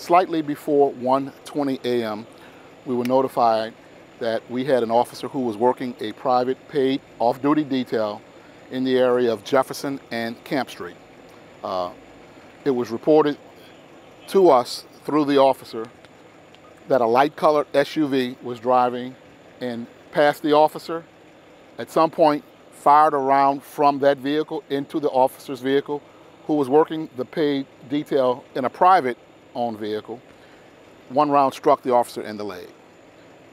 slightly before 1:20 a.m., we were notified that we had an officer who was working a private paid off-duty detail in the area of Jefferson and Camp Street. It was reported to us through the officer that a light-colored SUV was driving and passed the officer. At some point, fired a round from that vehicle into the officer's vehicle, who was working the paid detail in a private-owned vehicle. One round struck the officer in the leg.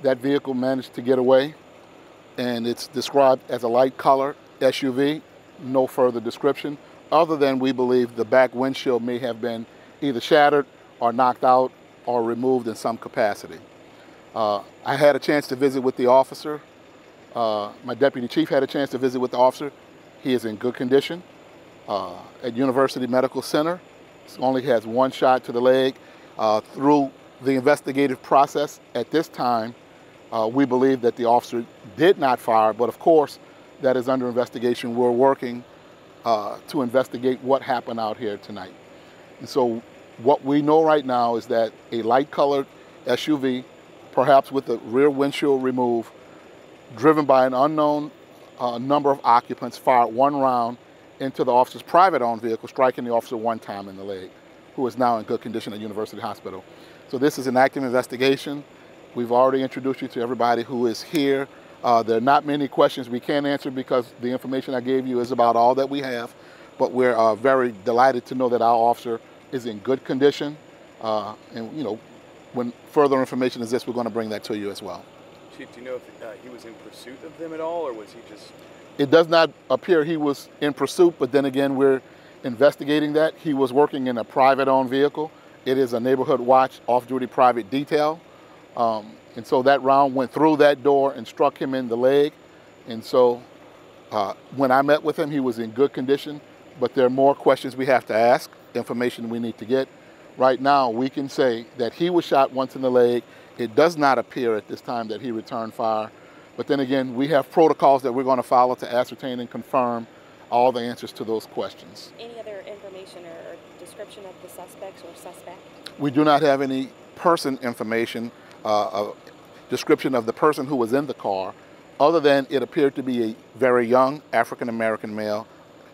That vehicle managed to get away, and it's described as a light-colored SUV. No further description, other than we believe the back windshield may have been either shattered or knocked out or removed in some capacity. I had a chance to visit with the officer. My deputy chief had a chance to visit with the officer. He is in good condition. At University Medical Center, he only has one shot to the leg. Through the investigative process at this time, we believe that the officer did not fire, but of course, that is under investigation. We're working to investigate what happened out here tonight. And so what we know right now is that a light-colored SUV, perhaps with the rear windshield removed, driven by an unknown number of occupants, fired one round into the officer's private-owned vehicle, striking the officer one time in the leg, who is now in good condition at University Hospital. So this is an active investigation. We've already introduced you to everybody who is here. There are not many questions we can answer because the information I gave you is about all that we have, but we're very delighted to know that our officer is in good condition. And you know, when further information is this, we're going to bring that to you as well. Chief, do you know if he was in pursuit of them at all, or was he just... It does not appear he was in pursuit, but then again, we're investigating that. He was working in a private-owned vehicle. It is a neighborhood watch off-duty private detail. And so that round went through that door and struck him in the leg. And so when I met with him, he was in good condition, but there are more questions we have to ask, information we need to get. Right now, we can say that he was shot once in the leg. It does not appear at this time that he returned fire. But then again, we have protocols that we're going to follow to ascertain and confirm all the answers to those questions. Any other information or description of the suspects or suspect? We do not have any person information, a description of the person who was in the car, other than it appeared to be a very young African-American male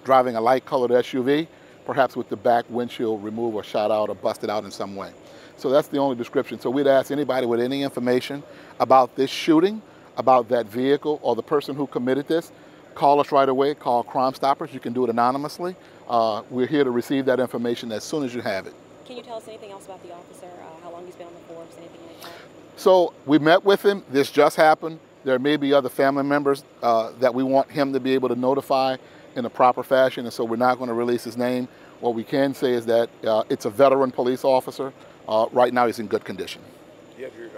driving a light-colored SUV, perhaps with the back windshield removed or shot out or busted out in some way. So that's the only description. So we'd ask anybody with any information about this shooting, about that vehicle or the person who committed this, call us right away, call Crime Stoppers. You can do it anonymously. We're here to receive that information as soon as you have it. Can you tell us anything else about the officer, how long he's been on the force, anything like that? So we met with him. This just happened. There may be other family members that we want him to be able to notify in a proper fashion, and so we're not going to release his name. What we can say is that it's a veteran police officer. Right now he's in good condition. You have your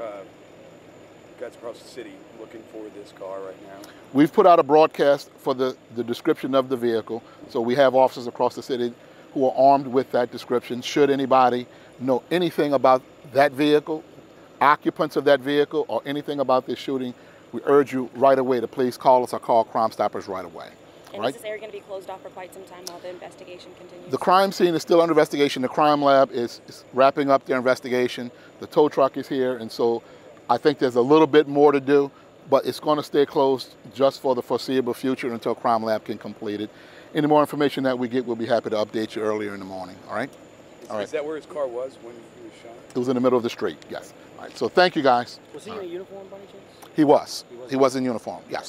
guys across the city looking for this car right now? We've put out a broadcast for the description of the vehicle, so we have officers across the city who are armed with that description. Should anybody know anything about that vehicle, occupants of that vehicle, or anything about this shooting, we urge you right away to please call us or call Crime Stoppers right away. And is this area going to be closed off for quite some time while the investigation continues? The crime scene is still under investigation. The crime lab is wrapping up their investigation. The tow truck is here, and so I think there's a little bit more to do, but it's going to stay closed just for the foreseeable future until crime lab can complete it. Any more information that we get, we'll be happy to update you earlier in the morning, all right? Is that where his car was when he was shot? It was in the middle of the street, yes. All right, so thank you, guys. Was he in a uniform by any chance? He was. He was in uniform, yes.